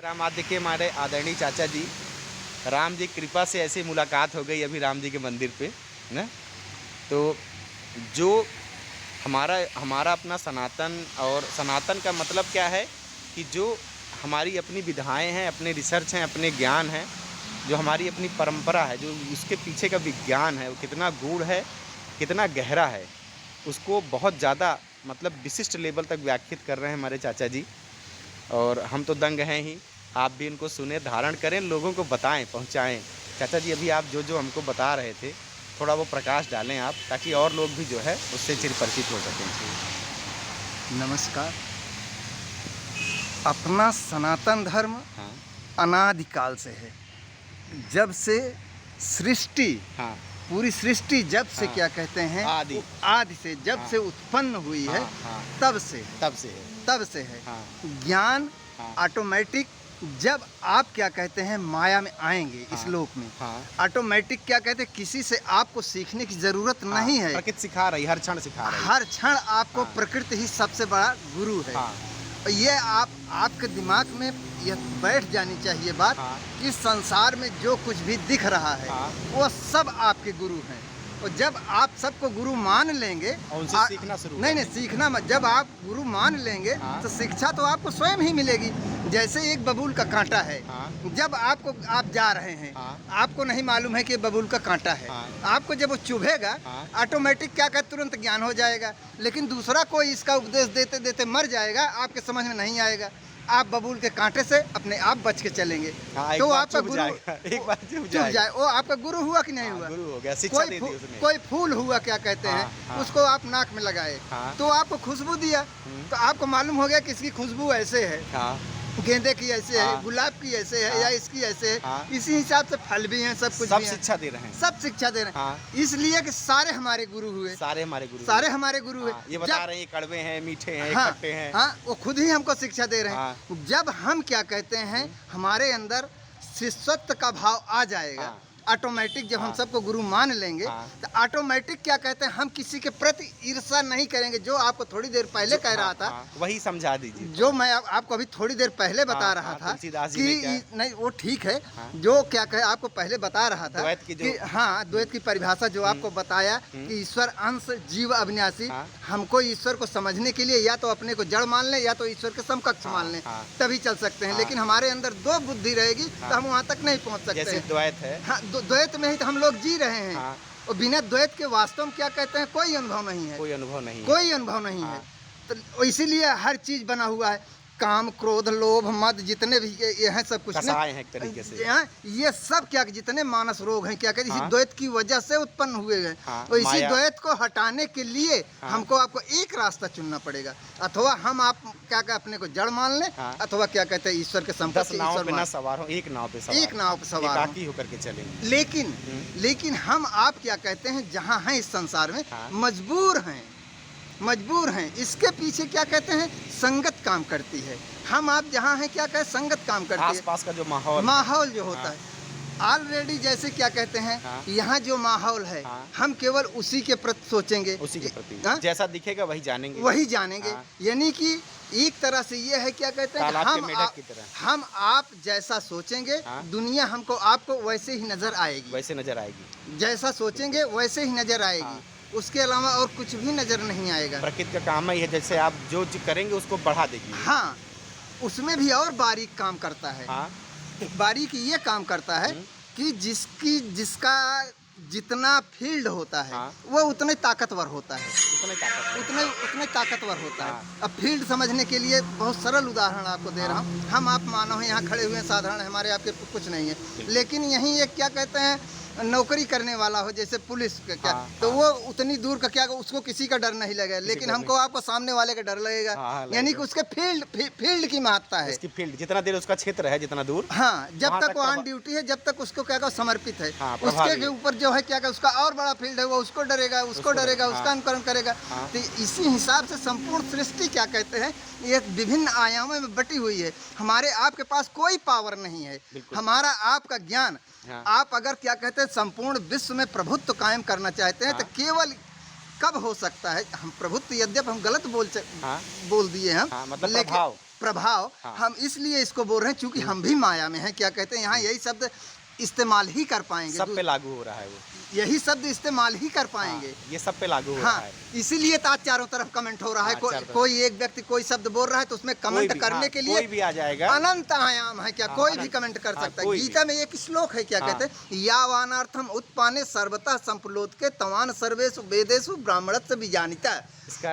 राम आज देखिए हमारे आदरणीय चाचा जी राम जी कृपा से ऐसी मुलाकात हो गई अभी राम जी के मंदिर पे ना। तो जो हमारा हमारा अपना सनातन, और सनातन का मतलब क्या है कि जो हमारी अपनी विधाएं हैं, अपने रिसर्च हैं, अपने ज्ञान हैं, जो हमारी अपनी परंपरा है, जो उसके पीछे का विज्ञान है वो कितना गूढ़ है, कितना गहरा है, उसको बहुत ज़्यादा मतलब विशिष्ट लेवल तक व्याख्यात कर रहे हैं हमारे चाचा जी। और हम तो दंग हैं ही, आप भी इनको सुने, धारण करें, लोगों को बताएं, पहुंचाएं। चाचा जी अभी आप जो जो हमको बता रहे थे थोड़ा वो प्रकाश डालें आप, ताकि और लोग भी जो है उससे चिर परिचित हो सकें। नमस्कार। अपना सनातन धर्म हाँ अनादिकाल से है। जब से सृष्टि, हाँ पूरी सृष्टि जब से हाँ, क्या कहते हैं आदि से जब हाँ, से उत्पन्न हुई है हाँ, तब से है। हाँ, ज्ञान हाँ, ऑटोमेटिक जब आप क्या कहते हैं माया में आएंगे, हाँ, इस लोक में हाँ, ऑटोमेटिक क्या कहते हैं किसी से आपको सीखने की जरूरत नहीं है। प्रकृति सिखा रही, हर क्षण सिखा रही, हर क्षण आपको हाँ, प्रकृति ही सबसे बड़ा गुरु है। हाँ, ये आपके दिमाग में यह बैठ जानी चाहिए बात, हाँ, कि संसार में जो कुछ भी दिख रहा है हाँ, वो सब आपके गुरु हैं। और जब आप सबको गुरु मान लेंगे और उनसे सीखना शुरू नहीं सीखना मत, जब आप गुरु मान लेंगे हाँ, तो शिक्षा तो आपको स्वयं ही मिलेगी। जैसे एक बबूल का कांटा है, हाँ, जब आप जा रहे हैं, हाँ, आपको नहीं मालूम है कि बबूल का कांटा है, हाँ, आपको जब वो चुभेगा हाँ, ऑटोमेटिक क्या कर तुरंत ज्ञान हो जाएगा। लेकिन दूसरा कोई इसका उपदेश देते देते मर जाएगा, आपके समझ में नहीं आएगा। आप बबूल के कांटे से अपने आप बच के चलेंगे। हाँ, तो आपका गुरु एक बार चुभ जाए, वो आपका गुरु हुआ कि नहीं हुआ? गुरु हो गया, शिक्षा दे दी उसने। कोई फूल हुआ क्या कहते हाँ, हैं, हाँ, उसको आप नाक में लगाए, हाँ, तो आपको खुशबू दिया, तो आपको मालूम हो गया कि इसकी खुशबू ऐसे है, हाँ, गेंदे की ऐसे हाँ, है, गुलाब की ऐसे है, हाँ, या इसकी ऐसे है। हाँ, इसी हिसाब से फल भी हैं, सब कुछ सब भी हैं, शिक्षा दे रहे हैं, सब शिक्षा दे रहे हैं। हाँ, इसलिए कि सारे हमारे गुरु हुए, सारे हमारे गुरु, सारे हमारे गुरु हुए। हाँ, ये बता रहे हैं ये कड़वे हैं, मीठे हैं, हाँ, खट्टे हैं, हाँ, वो खुद ही हमको शिक्षा दे रहे हैं। हाँ, जब हम क्या कहते हैं हमारे अंदर शिष्यत्व का भाव आ जाएगा, हाँ, ऑटोमेटिक जब हम हाँ, सबको गुरु मान लेंगे, हाँ, तो ऑटोमेटिक क्या कहते हैं हम किसी के प्रति ईर्ष्या नहीं करेंगे। जो आपको थोड़ी देर पहले कह रहा था, वही समझा दीजिए। जो मैं आपको अभी थोड़ी देर पहले बता रहा था कि नहीं वो ठीक है, जो क्या कहे आपको पहले बता रहा था कि हाँ, द्वैत की परिभाषा जो आपको बताया कि ईश्वर अंश जीव अविनाशी। हमको ईश्वर को समझने के लिए या तो अपने को जड़ मान लें या तो ईश्वर के समकक्ष मान लें, तभी चल सकते हैं। लेकिन हमारे अंदर दो बुद्धि रहेगी तो हम वहाँ तक नहीं पहुँच सकते। जैसे द्वैत है, हाँ, द्वैत में ही तो हम लोग जी रहे हैं। और बिना द्वैत के वास्तव में क्या कहते हैं कोई अनुभव नहीं है, कोई अनुभव नहीं, कोई अनुभव नहीं है। तो इसीलिए हर चीज बना हुआ है, काम क्रोध लोभ मद जितने भी ये हैं सब कुछ कसाय हैं एक तरीके से। ये सब क्या जितने मानस रोग हैं क्या कहते हैं इसी द्वैत की वजह से उत्पन्न हुए हैं। और इसी द्वैत को हटाने के लिए हमको आपको एक रास्ता चुनना पड़ेगा, अथवा हम आप क्या कहते अपने को जड़ मान लें, अथवा क्या कहते हैं ईश्वर के संपर्क से सवार हो, एक नाव पे सवार होकर के चलेंगे। लेकिन हम आप क्या कहते हैं जहाँ हैं इस संसार में मजबूर हैं। इसके पीछे क्या कहते हैं संगत काम करती है। हम आप जहाँ हैं क्या कहते संगत काम करती है, आसपास का जो माहौल जो होता है ऑलरेडी, जैसे क्या कहते हैं यहाँ जो माहौल है हम केवल उसी के प्रति सोचेंगे, उसी के प्रति जैसा दिखेगा वही जानेंगे। यानी कि एक तरह से ये है क्या कहते हैं हम आप जैसा सोचेंगे दुनिया हमको आपको वैसे ही नजर आएगी, जैसा सोचेंगे वैसे ही नजर आएगी, उसके अलावा और कुछ भी नजर नहीं आएगा। प्रकृति का काम ही है, जैसे आप जो करेंगे उसको बढ़ा देगी। हाँ, उसमें भी और बारीक काम करता है। बारीक ये काम करता है कि जिसका जितना फील्ड होता है वो उतने ताकतवर होता है, उतने ताकतवर होता है। अब फील्ड समझने के लिए बहुत सरल उदाहरण आपको दे रहा हूँ। हम आप मानव हैं, यहाँ खड़े हुए हैं, साधारण हमारे आपके कुछ नहीं है, लेकिन यहीं एक क्या कहते हैं नौकरी करने वाला हो जैसे पुलिस का क्या, तो वो उतनी दूर का क्या उसको किसी का डर नहीं लगेगा, लेकिन हमको आपको सामने वाले का डर लगेगा। यानी कि उसके फील्ड की महत्ता है, उसकी फील्ड जितना देर उसका क्षेत्र है, जितना दूर, हाँ, जब तक वो ऑन ड्यूटी है, जब तक उसको क्या समर्पित है, उसके ऊपर जो है क्या उसका और बड़ा फील्ड है, वो उसको डरेगा, उसका अनुकरण करेगा। तो इसी हिसाब से संपूर्ण सृष्टि क्या कहते हैं ये विभिन्न आयामों में बटी हुई है। हमारे आपके पास कोई पावर नहीं है, हमारा आपका ज्ञान। आप अगर क्या कहते हैं संपूर्ण विश्व में प्रभुत्व कायम करना चाहते हैं तो केवल कब हो सकता है, हम प्रभुत्व यद्यप हम गलत बोल दिए हम, मतलब प्रभाव हम इसलिए इसको बोल रहे हैं क्योंकि हम भी माया में हैं, क्या कहते हैं, यहाँ यही शब्द इस्तेमाल ही कर पाएंगे, सब पे लागू हो रहा है वो, यही शब्द इस्तेमाल ही कर पाएंगे। ये सब पे लागू हो रहा है। इसीलिए तो आज चारों तरफ कमेंट हो रहा है। कोई एक व्यक्ति कोई शब्द बोल रहा है तो उसमें कमेंट करने के लिए कोई भी आ जाएगा, अनंत आयाम है, क्या कोई भी कमेंट कर सकता है। गीता में एक श्लोक है, क्या कहते हैं, यावानार्थम उत्पाने सर्वतः संप्लोदके तवान सर्वेषु वेदेषु ब्राह्मणस्य बीजानिता।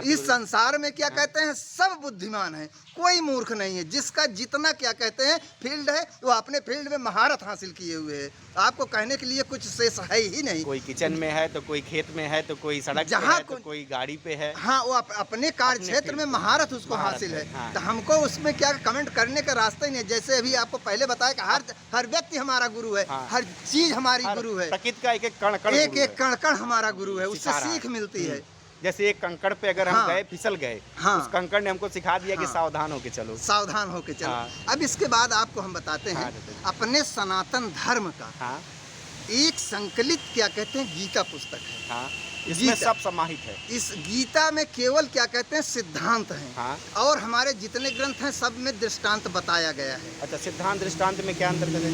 इस संसार में क्या कहते हैं, सब बुद्धिमान है, कोई मूर्ख नहीं है। जिसका जितना क्या कहते हैं फील्ड है वो अपने फील्ड में महारत हासिल किए हुए है। आपको कहने के लिए कुछ शेष है ही नहीं। कोई किचन में है तो कोई खेत में है तो कोई सड़क पे है तो कोई गाड़ी पे है। हाँ, वो अपने कार्य क्षेत्र में महारत उसको हासिल है। तो हमको उसमें क्या कमेंट करने का रास्ता ही नहीं। जैसे अभी आपको पहले बताया कि हर व्यक्ति हमारा गुरु है, हर चीज हमारी गुरु है, प्रकृति का एक एक कण कण हमारा गुरु है, उससे सीख मिलती है। जैसे एक कंकड़ पे अगर हम गए, फिसल गए, उस कंकड़ ने हमको सिखा दिया कि सावधान होके चलो, सावधान होके चलो। अब इसके बाद आपको हम बताते हैं अपने सनातन धर्म का एक संकलित क्या कहते हैं गीता पुस्तक है। इसमें सब समाहित है। इस गीता में केवल क्या कहते हैं सिद्धांत हैं, और हमारे जितने ग्रंथ हैं सब में दृष्टांत बताया गया है। अच्छा, सिद्धांत दृष्टांत में क्या अंतर है?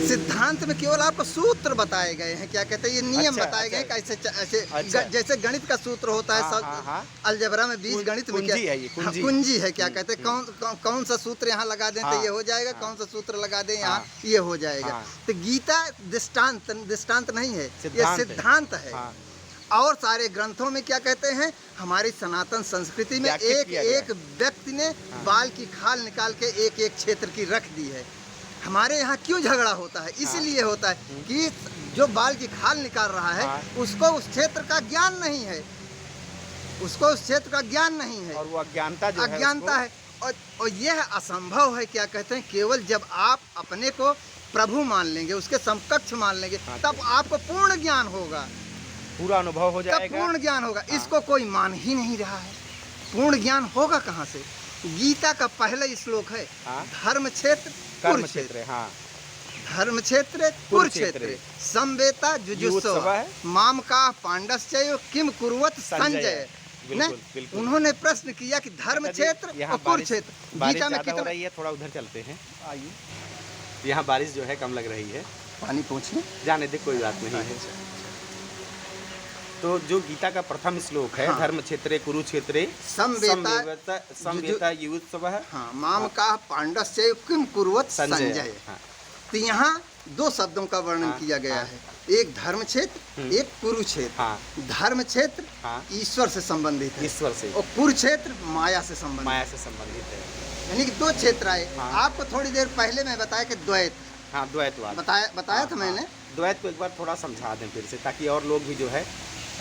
सिद्धांत में केवल आपको सूत्र बताए गए हैं, क्या कहते हैं, ये नियम बताए गए कैसे ऐसे जैसे गणित का सूत्र होता है अलजबरा में, बीज गणित में क्या कुंजी है, क्या कहते हैं, कौन सा सूत्र यहाँ लगा दें तो ये हो जाएगा, कौन सा सूत्र लगा दें यहाँ ये हो जाएगा। तो गीता दृष्टांत नहीं है, ये सिद्धांत है। और सारे ग्रंथों में क्या कहते हैं, हमारी सनातन संस्कृति में एक व्यक्ति ने बाल की खाल निकाल के एक क्षेत्र की रख दी है। हमारे यहाँ क्यों झगड़ा होता है, इसलिए होता है कि जो बाल की खाल निकाल रहा है उसको उस क्षेत्र का ज्ञान नहीं है, उसको उस क्षेत्र का ज्ञान नहीं है, और वो अज्ञानता है। और यह असंभव है, क्या कहते हैं, केवल जब आप अपने को प्रभु मान लेंगे, उसके समकक्ष मान लेंगे, तब आपको पूर्ण ज्ञान होगा, पूरा अनुभव हो जाएगा, पूर्ण ज्ञान होगा। इसको कोई मान ही नहीं रहा है। पूर्ण ज्ञान होगा कहाँ से? गीता का पहला श्लोक है, धर्म क्षेत्र कुरुक्षेत्र, धर्म क्षेत्र कुरुक्षेत्र समवेता जुजुत्सव माम का पांडश्चयो किम कुर्वत संजय। उन्होंने प्रश्न किया कि धर्म क्षेत्र और कुरुक्षेत्र गीता में कितना है। थोड़ा उधर चलते हैं, आइए। यहाँ बारिश जो है कम लग रही है, पानी पहुँचे जाने दे, कोई बात नहीं है। तो जो गीता का प्रथम श्लोक है, धर्म क्षेत्रे कुरुक्षेत्रे समवेता युत्सवः माम का पांडस्य किम कुर्वत संजय। तो यहाँ दो शब्दों का वर्णन किया गया है, एक धर्म क्षेत्र, एक कुरुक्षेत्र। धर्म क्षेत्र ईश्वर से संबंधित है, ईश्वर से, और कुरुक्षेत्र माया से संबंधित है। यानी कि दो क्षेत्र आए। आपको थोड़ी देर पहले मैं बताया कि द्वैत, द्वैतवाद बताया था मैंने। द्वैत को एक बार थोड़ा समझा दें फिर से, ताकि और लोग भी जो है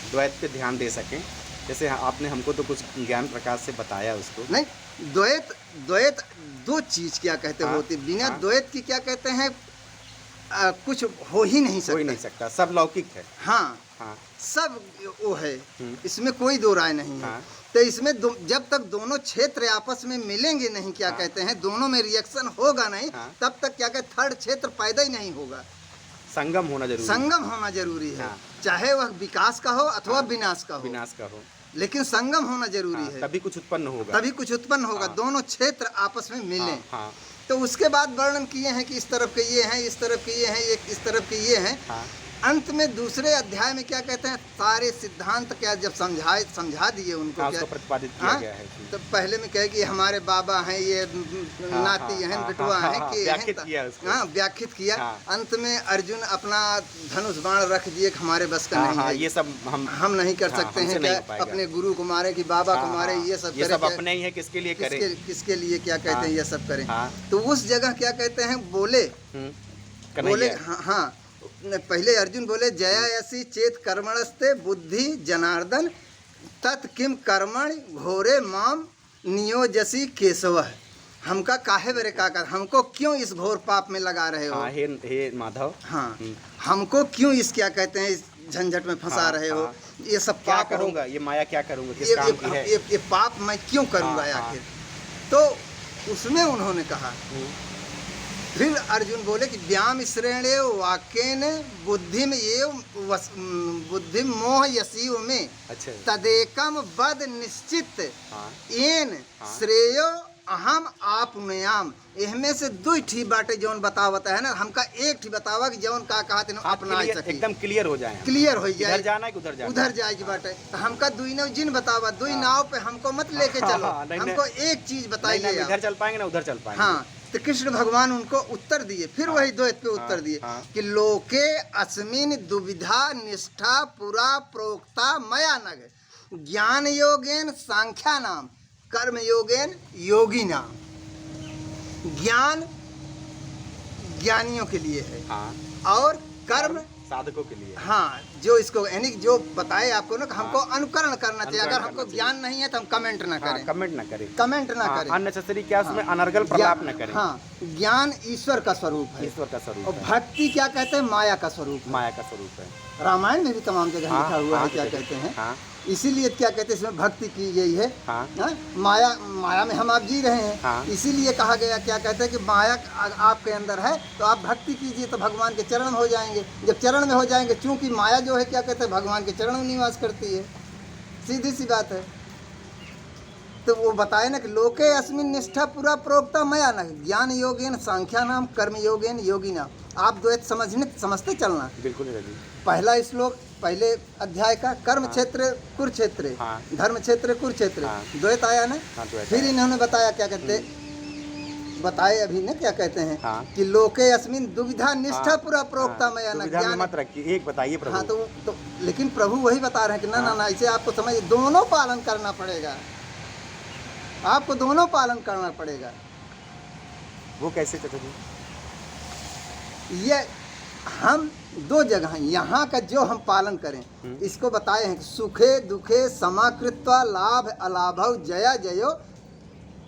द्वैत पे ध्यान दे सकें। जैसे आपने हमको तो कुछ ज्ञान प्रकाश से बताया उसको। नहीं, द्वैत दो चीज क्या कहते होती, बिना द्वैत की क्या कहते हैं कुछ हो ही नहीं सकता, सब लौकिक है। सब वो है, इसमें कोई दो राय नहीं है। तो इसमें जब तक दोनों क्षेत्र आपस में मिलेंगे नहीं, क्या कहते हैं, दोनों में रिएक्शन होगा नहीं, तब तक क्या कहते थर्ड क्षेत्र पैदा ही नहीं होगा। संगम होना जरूरी है, चाहे वह विकास का हो अथवा विनाश का हो, लेकिन संगम होना जरूरी है, तभी कुछ उत्पन्न होगा। दोनों क्षेत्र आपस में मिले। तो उसके बाद वर्णन किए हैं कि इस तरफ के ये हैं, इस तरफ के ये हैं, एक इस तरफ के ये हैं। अंत में दूसरे अध्याय में क्या कहते हैं, सारे सिद्धांत क्या जब समझा दिए उनको, क्या प्रतिपादित किया गया है। तो पहले में कहे कि हमारे बाबा हैं, ये नाती हैं, बिटवा हैं, व्याख्यात किया। अंत में अर्जुन अपना धनुष बाण रख दिए, हमारे बस का नहीं है, ये सब हम नहीं कर सकते हैं, क्या अपने गुरु को मारे कि बाबा को मारे, ये सब अपने ही है, किसके लिए करें, किसके लिए क्या कहते हैं ये सब करें। तो उस जगह क्या कहते हैं बोले पहले अर्जुन बोले जयायसी चेत कर्मणस्ते बुद्धि जनार्दन तत् किम कर्मण घोरे माम नियोजसी केशव। हमका काहे बरे का कर, हमको क्यों इस घोर पाप में लगा रहे हो, हे माधव। हमको क्यों इस क्या कहते हैं इस झंझट में फंसा रहे हो, ये सब क्या करूँगा, ये माया क्या करूँगा, किस काम की है, ये पाप मैं क्यों करूँगा आखिर। तो उसमें उन्होंने कहा, फिर अर्जुन बोले कि व्याम श्रेणे वाक्यन बुद्धि मोह यसीव में तदेकम बद निश्चित येन श्रेयो अहम आपनुयाम, इनमें से दो ठी बाटे जौन बतावत है ना, हमका एक ठी बतावा कि जौन का कहा तेन अपना सके, एकदम क्लियर हो जाए, क्लियर हो जाए, इधर जाना है कि उधर जाना, उधर जाए की बाटे। तो हमका दुई नौ जिन बतावा, दुई नाव पे हमको मत लेके चलो, हमको एक चीज बताइए, इधर चल पाएंगे ना उधर चल पाएंगे। हाँ, तो कृष्ण भगवान उनको उत्तर दिए, फिर वही द्वैत पे उत्तर दिए कि लोके अस्मिन दुविधा निष्ठा पुरा प्रोक्ता मया नग, ज्ञान योगेन सांख्या नाम, कर्म योगेन योगी नाम। ज्ञान ज्ञानियों के लिए है, और कर्म साधकों के लिए। हाँ, जो इसको यानी जो बताए आपको ना, हमको अनुकरण करना चाहिए। अगर हमको ज्ञान नहीं है तो हम कमेंट ना करें, कमेंट ना करें, अननेसेसरी क्या उसमें अनर्गल प्रलाप न करें। हाँ, ज्ञान ईश्वर का स्वरूप है, ईश्वर का स्वरूप, और भक्ति क्या कहते हैं, माया का स्वरूप, माया का स्वरूप है। रामायण में भी तमाम जगह लिखा हुआ है क्या कहते हैं, इसीलिए क्या कहते हैं इसमें भक्ति की यही है। माया में हम आप जी रहे हैं, इसीलिए कहा गया क्या कहते हैं कि माया आपके अंदर है तो आप भक्ति कीजिए तो भगवान के चरण में हो जाएंगे। जब चरण में हो जाएंगे, चूंकि माया जो है क्या कहते हैं भगवान के चरण में निवास करती है, सीधी सी बात है। तो वो बताए ना कि लोके अस्मिन निष्ठा पूरा प्रोक्ता मया न, ज्ञान योगेन सांख्या नाम, कर्म योगेन योगी नाम। आप द्वैत समझते चलना। बिल्कुल। पहला श्लोक पहले अध्याय का, कर्म क्षेत्र कुरुक्षेत्र, धर्म क्षेत्र कुरुक्षेत्र, द्वैत आया ना। फिर इन्होंने बताया क्या कहते, बताए अभी ना क्या कहते हैं कि लोके अस्मिन दुविधा निष्ठा पूरा प्रोक्ता मया न, ज्ञान मत रखिए, एक बताइए प्रभु। हाँ, तो लेकिन प्रभु वही बता रहे हैं कि ना इसे आपको समझ, दोनों पालन करना पड़ेगा, आपको दोनों पालन करना पड़ेगा। वो कैसे चलेगी? ये हम दो जगह यहाँ का जो हम पालन करें, इसको बताए हैं कि सुखे दुखे समाकृत्वा लाभ अलाभव जया जयो,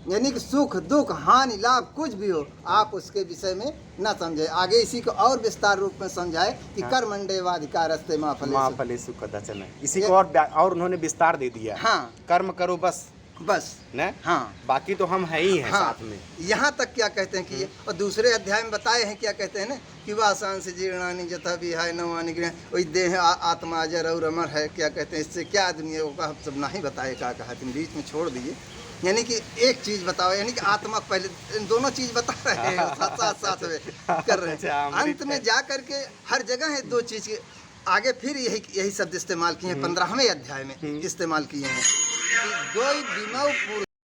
यानी कि सुख दुख हानि लाभ कुछ भी हो आप उसके विषय में न समझे। आगे इसी को और विस्तार रूप में समझाए कि कर्मण्डेवाधिकारस्ते मां फलेषु कदाचन, इसी को और उन्होंने विस्तार दे दिया। हाँ, कर्म करो बस न, हाँ, बाकी तो हम है ही हैं। हाँ, साथ में यहाँ तक क्या कहते हैं कि और दूसरे अध्याय में बताए हैं क्या कहते हैं ना कि वासान से जीर्णानि जथा विहाय नवानि गृह, वही देह आत्मा अजर और अमर है। क्या कहते हैं, इससे क्या दुनिया का हम सब नहीं बताए, क्या कहा तुम बीच में छोड़ दिए। यानी कि एक चीज बताओ, यानी कि आत्मा पहले दोनों चीज बता रहे हैं, साथ में कर रहे हैं। अंत में जा करके हर जगह है दो चीज के आगे फिर यही शब्द इस्तेमाल किए हैं, 15वें अध्याय में इस्तेमाल किए हैं।